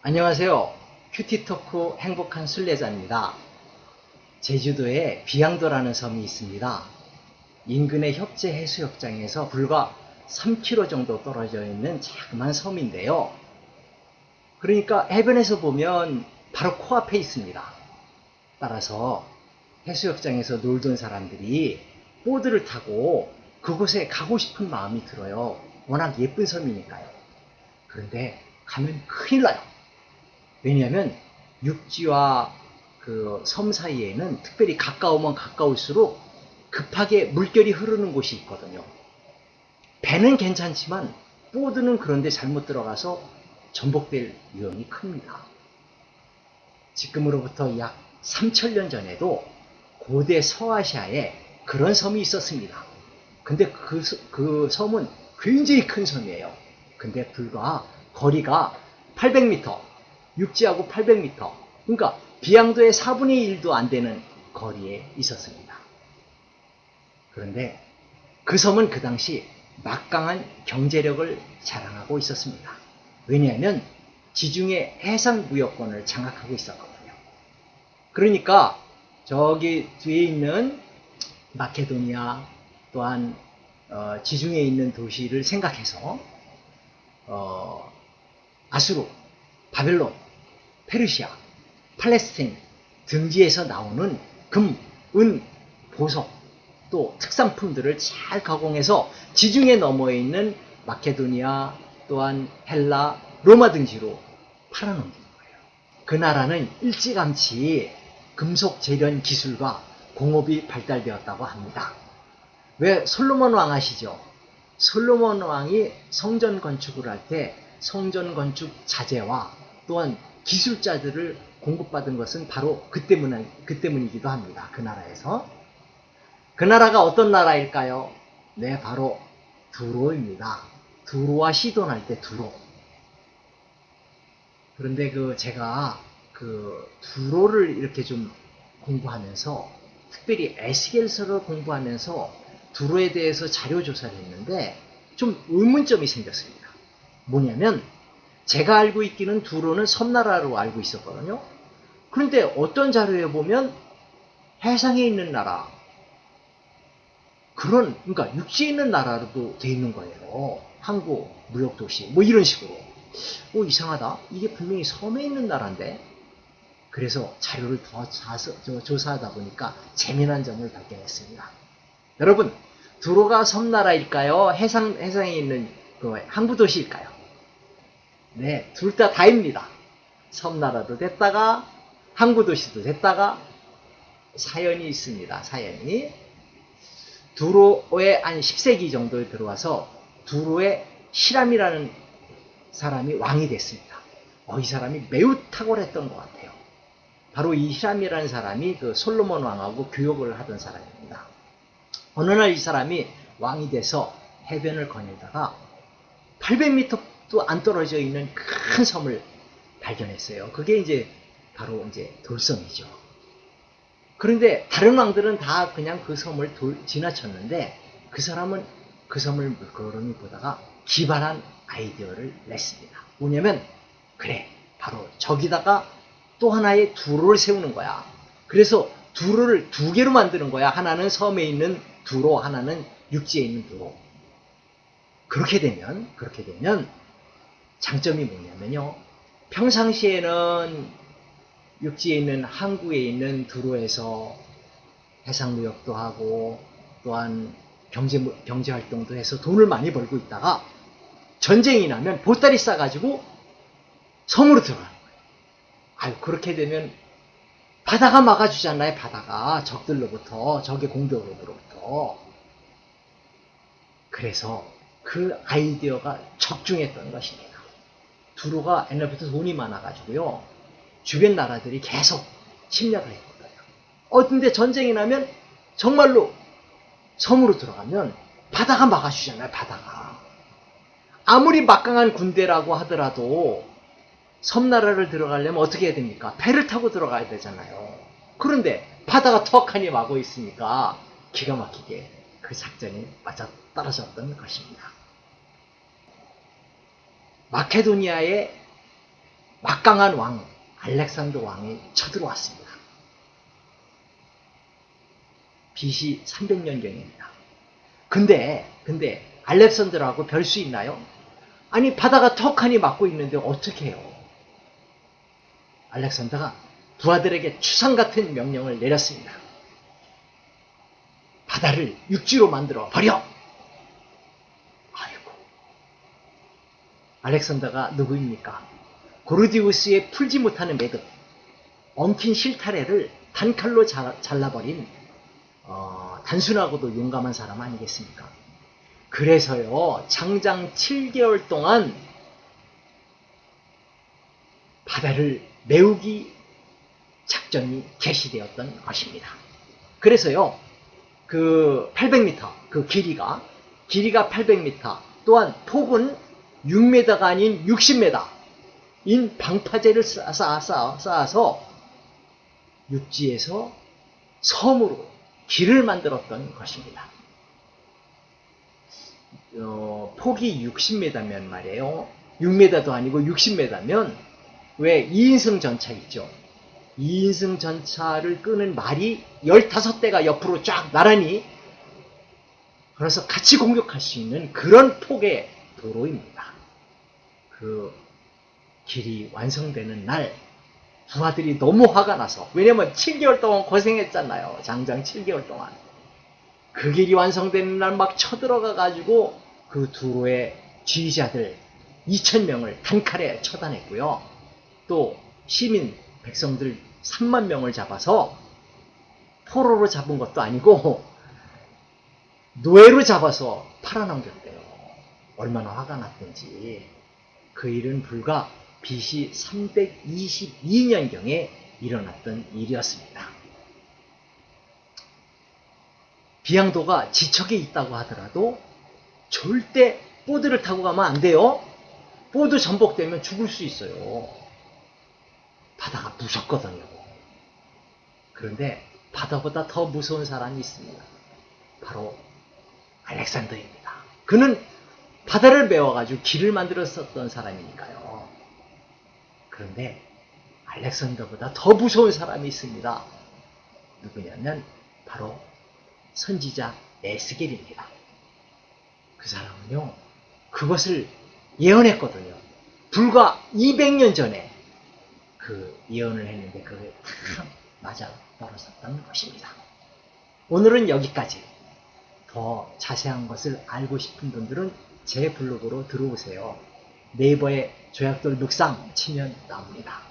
안녕하세요. 큐티토크 행복한 순례자입니다. 제주도에 비양도라는 섬이 있습니다. 인근의 협재 해수욕장에서 불과 3km 정도 떨어져 있는 자그마한 섬인데요. 그러니까 해변에서 보면 바로 코앞에 있습니다. 따라서 해수욕장에서 놀던 사람들이 보드를 타고 그곳에 가고 싶은 마음이 들어요. 워낙 예쁜 섬이니까요. 그런데 가면 큰일 나요. 왜냐하면 육지와 그 섬 사이에는 특별히 가까우면 가까울수록 급하게 물결이 흐르는 곳이 있거든요. 배는 괜찮지만 보드는 그런데 잘못 들어가서 전복될 위험이 큽니다. 지금으로부터 약 3000년 전에도 고대 서아시아에 그런 섬이 있었습니다. 근데 그 섬은 굉장히 큰 섬이에요. 근데 불과 거리가 800m, 육지하고 800m, 그러니까 비양도의 4분의 1도 안 되는 거리에 있었습니다. 그런데 그 섬은 그 당시 막강한 경제력을 자랑하고 있었습니다. 왜냐하면 지중해 해상무역권을 장악하고 있었거든요. 그러니까 저기 뒤에 있는 마케도니아 또한 지중해에 있는 도시를 생각해서 아수르, 바벨론, 페르시아, 팔레스타인 등지에서 나오는 금, 은, 보석 또 특산품들을 잘 가공해서 지중해 너머에 있는 마케도니아 또한 헬라, 로마 등지로 팔아넘긴 거예요. 그 나라는 일찌감치 금속 재련 기술과 공업이 발달되었다고 합니다. 왜 솔로몬 왕 아시죠? 솔로몬 왕이 성전 건축을 할 때 성전 건축 자재와 또한 기술자들을 공급받은 것은 바로 그 때문이기도 합니다. 그 나라에서. 그 나라가 어떤 나라일까요? 네, 바로 두로입니다. 두로와 시돈할 때 두로. 그런데 제가 두로를 이렇게 좀 공부하면서 특별히 에스겔서를 공부하면서 두로에 대해서 자료 조사를 했는데 좀 의문점이 생겼습니다. 뭐냐면 제가 알고 있기는 두로는 섬나라로 알고 있었거든요. 그런데 어떤 자료에 보면 해상에 있는 나라, 그러니까 육지에 있는 나라로도 돼 있는 거예요. 항구, 무역도시, 뭐 이런 식으로. 이상하다. 이게 분명히 섬에 있는 나라인데. 그래서 자료를 더 조사하다 보니까 재미난 점을 발견했습니다. 여러분, 두로가 섬나라일까요? 해상에 있는 항구도시일까요? 네, 둘 다 다입니다. 섬나라도 됐다가 항구도시도 됐다가 사연이 있습니다. 사연이. 두로에 한 10세기 정도에 들어와서 두로에 히람이라는 사람이 왕이 됐습니다. 이 사람이 매우 탁월했던 것 같아요. 바로 이 히람이라는 사람이 그 솔로몬 왕하고 교역을 하던 사람입니다. 어느 날 이 사람이 왕이 돼서 해변을 거닐다가 800m도 안 떨어져 있는 큰 섬을 발견했어요. 그게 이제 바로 이제 돌섬이죠. 그런데 다른 왕들은 다 그냥 그 섬을 지나쳤는데 그 사람은 그 섬을 물끄러미 보다가 기발한 아이디어를 냈습니다. 뭐냐면 그래, 바로 저기다가 또 하나의 두로를 세우는 거야. 그래서 두로를 두 개로 만드는 거야. 하나는 섬에 있는 두로, 하나는 육지에 있는 두로. 그렇게 되면 장점이 뭐냐면요. 평상시에는 육지에 있는 항구에 있는 두로에서 해상무역도 하고 또한 경제활동도 해서 돈을 많이 벌고 있다가 전쟁이 나면 보따리 싸가지고 섬으로 들어가는 거예요. 그렇게 되면 바다가 막아주잖아요. 바다가 적들로부터, 적의 공격으로부터. 그래서 그 아이디어가 적중했던 것입니다. 두로가 옛날부터 돈이 많아가지고요. 주변 나라들이 계속 침략을 했거든요. 근데 전쟁이 나면 정말로 섬으로 들어가면 바다가 막아주잖아요. 바다가. 아무리 막강한 군대라고 하더라도 섬나라를 들어가려면 어떻게 해야 됩니까? 배를 타고 들어가야 되잖아요. 그런데 바다가 턱하니 막고 있으니까 기가 막히게 그 작전이 맞아 떨어졌던 것입니다. 마케도니아의 막강한 왕 알렉산더 왕이 쳐들어왔습니다. BC 300년경입니다. 근데 알렉산더라고 별 수 있나요? 아니 바다가 턱하니 막고 있는데 어떻게 해요? 알렉산더가 부하들에게 추상 같은 명령을 내렸습니다. 바다를 육지로 만들어 버려! 아이고. 알렉산더가 누구입니까? 고르디우스의 풀지 못하는 매듭, 엉킨 실타래를 단칼로 잘라버린 단순하고도 용감한 사람 아니겠습니까? 그래서요, 장장 7개월 동안 바다를 메우기 작전이 개시되었던 것입니다. 그래서요, 그 800m, 그 길이가 800m, 또한 폭은 6m가 아닌 60m 인 방파제를 쌓아서 육지에서 섬으로 길을 만들었던 것입니다. 폭이 60m면 말이에요. 6m도 아니고 60m면 왜 2인승 전차 있죠. 2인승 전차를 끄는 말이 15대가 옆으로 쫙 나란히, 그래서 같이 공격할 수 있는 그런 폭의 도로입니다. 그 길이 완성되는 날 부하들이 너무 화가 나서, 왜냐면 7개월 동안 고생했잖아요. 장장 7개월 동안. 그 길이 완성되는 날 막 쳐들어가 가지고 그 두로의 지휘자들 2,000명을 단칼에 처단했고요. 또 시민 백성들 3만 명을 잡아서 포로로 잡은 것도 아니고 노예로 잡아서 팔아넘겼대요. 얼마나 화가 났던지. 그 일은 불과 BC 322년경에 일어났던 일이었습니다. 비양도가 지척에 있다고 하더라도 절대 보드를 타고 가면 안 돼요. 보드 전복되면 죽을 수 있어요. 바다가 무섭거든요. 그런데 바다보다 더 무서운 사람이 있습니다. 바로 알렉산더입니다. 그는 바다를 메워가지고 길을 만들었었던 사람이니까요. 그런데 알렉산더보다 더 무서운 사람이 있습니다. 누구냐면 바로 선지자 에스겔입니다. 그 사람은요, 그것을 예언했거든요. 불과 200년 전에 그 예언을 했는데 그게 다 맞아 떨어졌던 것입니다. 오늘은 여기까지. 더 자세한 것을 알고 싶은 분들은 제 블로그로 들어오세요. 네이버에 조약돌 묵상 치면 나옵니다.